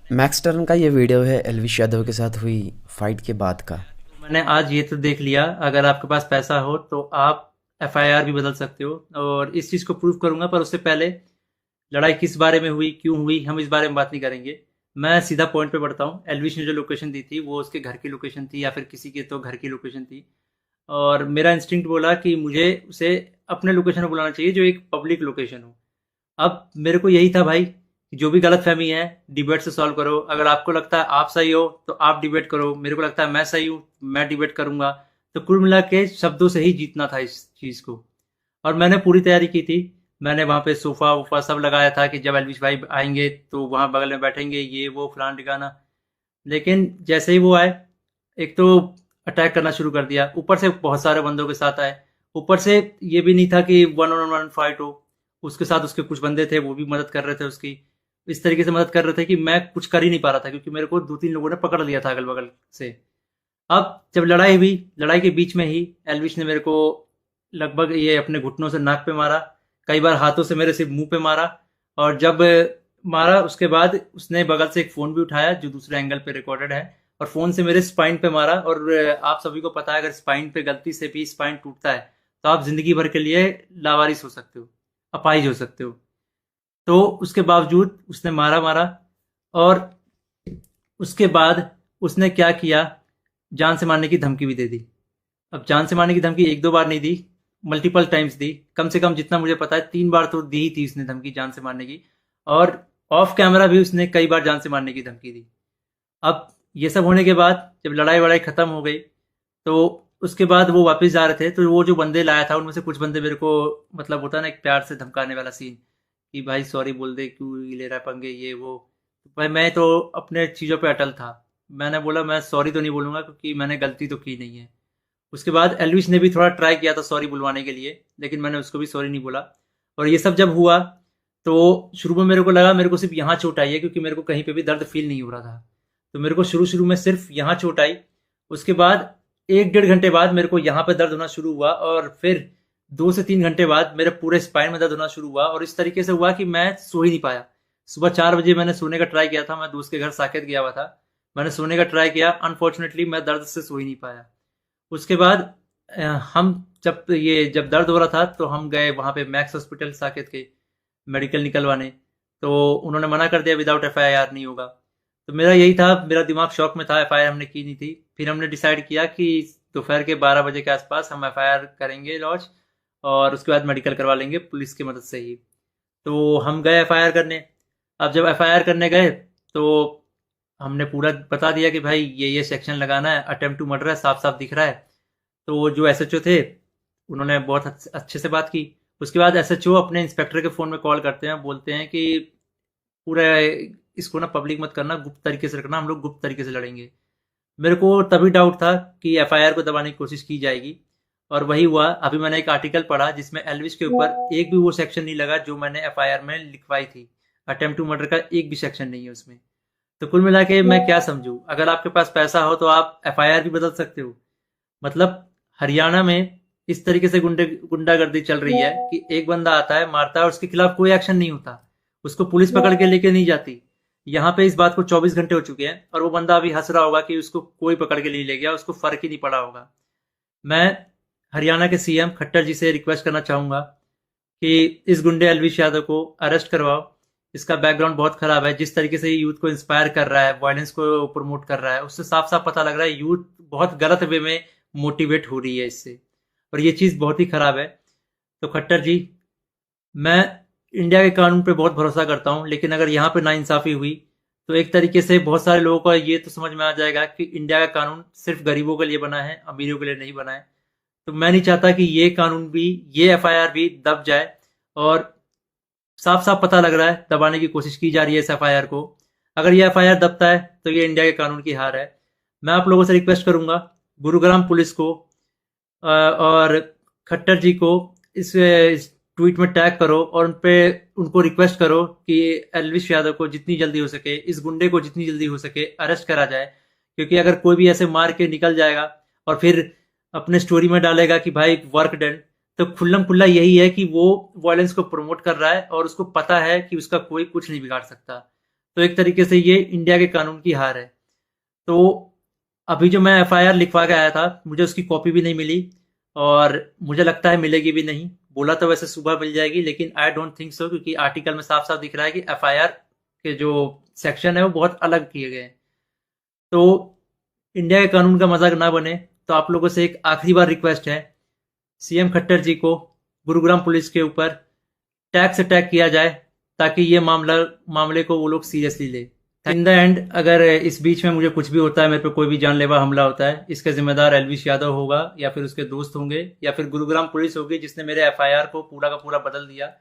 Max turn का ये video है एलविश यादव के साथ हुई फाइट के बाद का। मैंने आज ये तो देख लिया, अगर आपके पास पैसा हो तो आप एफआईआर भी बदल सकते हो और इस चीज़ को प्रूव करूंगा। पर उससे पहले लड़ाई किस बारे में हुई, क्यों हुई, हम इस बारे में बात नहीं करेंगे। मैं सीधा पॉइंट पे बढ़ता हूँ। एलविश ने जो लोकेशन दी थी वो उसके घर की लोकेशन थी या फिर किसी के तो घर की लोकेशन थी। और मेरा इंस्टिंक्ट बोला कि मुझे उसे अपने लोकेशन पे बुलाना चाहिए जो एक पब्लिक लोकेशन हो। अब मेरे को यही था भाई कि जो भी गलतफहमी है डिबेट से सॉल्व करो। अगर आपको लगता है आप सही हो तो आप डिबेट करो, मेरे को लगता है मैं सही हूँ मैं डिबेट करूंगा। तो कुल मिला के शब्दों से ही जीतना था इस चीज को। और मैंने पूरी तैयारी की थी। मैंने वहाँ पे सोफा वोफा सब लगाया था कि जब एलविश भाई आएंगे तो वहाँ बगल में बैठेंगे, ये वो फलान ठिकाना। लेकिन जैसे ही वो आए, एक तो अटैक करना शुरू कर दिया, ऊपर से बहुत सारे बंदों के साथ आए। ऊपर से ये भी नहीं था कि वन ऑन वन फाइट हो, उसके साथ उसके कुछ बंदे थे वो भी मदद कर रहे थे उसकी। इस तरीके से मदद कर रहे थे कि मैं कुछ कर ही नहीं पा रहा था क्योंकि मेरे को दो तीन लोगों ने पकड़ लिया था अगल बगल से। अब जब लड़ाई हुई, लड़ाई के बीच में ही एल्विश ने मेरे को लगभग ये अपने घुटनों से नाक पे मारा, कई बार हाथों से मेरे सिर्फ मुंह पे मारा। और जब मारा उसके बाद उसने बगल से एक फ़ोन भी उठाया जो दूसरे एंगल पे रिकॉर्डेड है, और फ़ोन से मेरे स्पाइन पे मारा। और आप सभी को पता है अगर स्पाइन पे गलती से भी स्पाइन टूटता है तो आप ज़िंदगी भर के लिए लावारिस हो सकते हो, अपाहिज हो सकते हो। तो उसके बावजूद उसने मारा मारा। और उसके बाद उसने क्या किया, जान से मारने की धमकी भी दे दी। अब जान से मारने की धमकी एक दो बार नहीं दी, मल्टीपल टाइम्स दी। कम से कम जितना मुझे पता है 3 बार तो दी ही थी उसने धमकी जान से मारने की। और ऑफ कैमरा भी उसने कई बार जान से मारने की धमकी दी। अब ये सब होने के बाद जब लड़ाई वड़ाई खत्म हो गई तो उसके बाद वो वापस जा रहे थे तो वो जो बंदे लाया था उनमें से कुछ बंदे मेरे को, मतलब होता है ना एक प्यार से धमकाने वाला सीन, कि भाई सॉरी बोल दे, क्यों ले रहा है पंगे ये वो। भाई मैं तो अपने चीज़ों पे अटल था। मैंने बोला मैं सॉरी तो नहीं बोलूँगा क्योंकि मैंने गलती तो की नहीं है। उसके बाद एल्विश ने भी थोड़ा ट्राई किया था सॉरी बुलवाने के लिए, लेकिन मैंने उसको भी सॉरी नहीं बोला। और ये सब जब हुआ तो शुरू में मेरे को लगा मेरे को सिर्फ यहाँ चोट आई है क्योंकि मेरे को कहीं पे भी दर्द फील नहीं हो रहा था। तो मेरे को शुरू शुरू में सिर्फ यहाँ चोट आई। उसके बाद 1 डेढ़ घंटे बाद मेरे को यहाँ पे दर्द होना शुरू हुआ, और फिर 2 से 3 घंटे बाद मेरे पूरे स्पाइन में दर्द होना शुरू हुआ। और इस तरीके से हुआ कि मैं सो ही नहीं पाया। सुबह 4 बजे मैंने सोने का ट्राई किया था, मैं दोस्त के घर साकेत गया हुआ था। मैंने सोने का ट्राई किया, अनफॉर्चुनेटली मैं दर्द से सो ही नहीं पाया। उसके बाद हम जब दर्द हो रहा था तो हम गए वहाँ पे मैक्स हॉस्पिटल साकेत के, मेडिकल निकलवाने। तो उन्होंने मना कर दिया विदाउट एफआईआर नहीं होगा। तो मेरा यही था, मेरा दिमाग शॉक में था, एफआईआर हमने की नहीं थी। फिर हमने डिसाइड किया कि दोपहर के 12 बजे के आसपास हम एफआईआर करेंगे लॉन्च, और उसके बाद मेडिकल करवा लेंगे पुलिस की मदद से ही। तो हम गए एफआईआर करने। अब जब एफआईआर करने गए तो हमने पूरा बता दिया कि भाई ये सेक्शन लगाना है, अटेम्प्ट टू मर्डर है, साफ साफ दिख रहा है। तो वो जो एसएचओ थे उन्होंने बहुत अच्छे से बात की। उसके बाद एसएचओ अपने इंस्पेक्टर के फ़ोन में कॉल करते हैं, बोलते हैं कि पूरा इसको ना पब्लिक मत करना, गुप्त तरीके से रखना, हम लोग गुप्त तरीके से लड़ेंगे। मेरे को तभी डाउट था कि एफआईआर को दबाने की कोशिश की जाएगी। और वही हुआ। अभी मैंने एक आर्टिकल पढ़ा जिसमें एल्विश के ऊपर एक भी वो सेक्शन नहीं लगा जो मैंने एफआईआर में लिखवाई थी। अटेम्प्ट टू मर्डर का एक भी सेक्शन नहीं है उसमें। तो कुल मिला के मैं क्या समझूं, अगर आपके पास पैसा हो तो आप एफआईआर भी बदल सकते हो। मतलब हरियाणा में इस तरीके से गुंडागर्दी चल रही है कि एक बंदा आता है मारता है और उसके खिलाफ कोई एक्शन नहीं होता, उसको पुलिस पकड़ के लेके नहीं जाती। यहाँ पे इस बात को 24 घंटे हो चुके हैं और वो बंदा अभी हंस रहा होगा कि उसको कोई पकड़ के नहीं ले गया, उसको फर्क ही नहीं पड़ा होगा। मैं हरियाणा के सीएम खट्टर जी से रिक्वेस्ट करना चाहूंगा कि इस गुंडे अलविश यादव को अरेस्ट करवाओ। इसका बैकग्राउंड बहुत खराब है, जिस तरीके से ये यूथ को इंस्पायर कर रहा है, वायलेंस को प्रमोट कर रहा है, उससे साफ साफ पता लग रहा है यूथ बहुत गलत वे में मोटिवेट हो रही है इससे। और ये चीज़ बहुत ही खराब है। तो खट्टर जी, मैं इंडिया के कानून पे बहुत भरोसा करता हूँ, लेकिन अगर यहाँ पे नाइंसाफी हुई तो एक तरीके से बहुत सारे लोगों को ये तो समझ में आ जाएगा कि इंडिया का कानून सिर्फ गरीबों के लिए बना है, अमीरों के लिए नहीं बना है। तो मैं नहीं चाहता कि ये कानून भी, ये एफआईआर भी दब जाए। और साफ साफ पता लग रहा है दबाने की कोशिश की जा रही है इस एफआईआर को। अगर ये एफआईआर दबता है तो ये इंडिया के कानून की हार है। मैं आप लोगों से रिक्वेस्ट करूंगा, गुरुग्राम पुलिस को और खट्टर जी को इस ट्वीट में टैग करो और उन पे उनको रिक्वेस्ट करो कि एल्विश यादव को जितनी जल्दी हो सके, इस गुंडे को जितनी जल्दी हो सके अरेस्ट करा जाए। क्योंकि अगर कोई भी ऐसे मार के निकल जाएगा और फिर अपने स्टोरी में डालेगा कि भाई वर्क डन, तो खुल्लम खुल्ला यही है कि वो वायलेंस को प्रमोट कर रहा है और उसको पता है कि उसका कोई कुछ नहीं बिगाड़ सकता। तो एक तरीके से ये इंडिया के कानून की हार है। तो अभी जो मैं एफआईआर लिखवा के आया था, मुझे उसकी कॉपी भी नहीं मिली और मुझे लगता है मिलेगी भी नहीं। बोला तो वैसे सुबह मिल जाएगी, लेकिन आई डोंट थिंक सो, क्योंकि आर्टिकल में साफ साफ दिख रहा है कि एफआईआर के जो सेक्शन है वो बहुत अलग किए गए हैं। तो इंडिया के कानून का मजाक ना बने, तो आप लोगों से एक आखिरी बार रिक्वेस्ट है, सीएम खट्टर जी को गुरुग्राम पुलिस के ऊपर टैक्स अटैक किया जाए, ताकि ये मामले को वो लोग सीरियसली ले। इन द एंड अगर इस बीच में मुझे कुछ भी होता है, मेरे पे कोई भी जानलेवा हमला होता है, इसका जिम्मेदार एलविश यादव होगा, या फिर उसके दोस्त होंगे, या फिर गुरुग्राम पुलिस होगी जिसने मेरे एफआईआर को पूरा का पूरा बदल दिया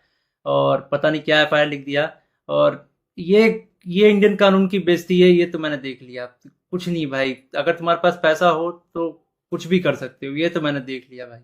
और पता नहीं क्या एफआईआर लिख दिया। और ये ये इंडियन कानून की बेइज्जती है, ये तो मैंने देख लिया। कुछ नहीं भाई, अगर तुम्हारे पास पैसा हो तो कुछ भी कर सकते हो, ये तो मैंने देख लिया भाई।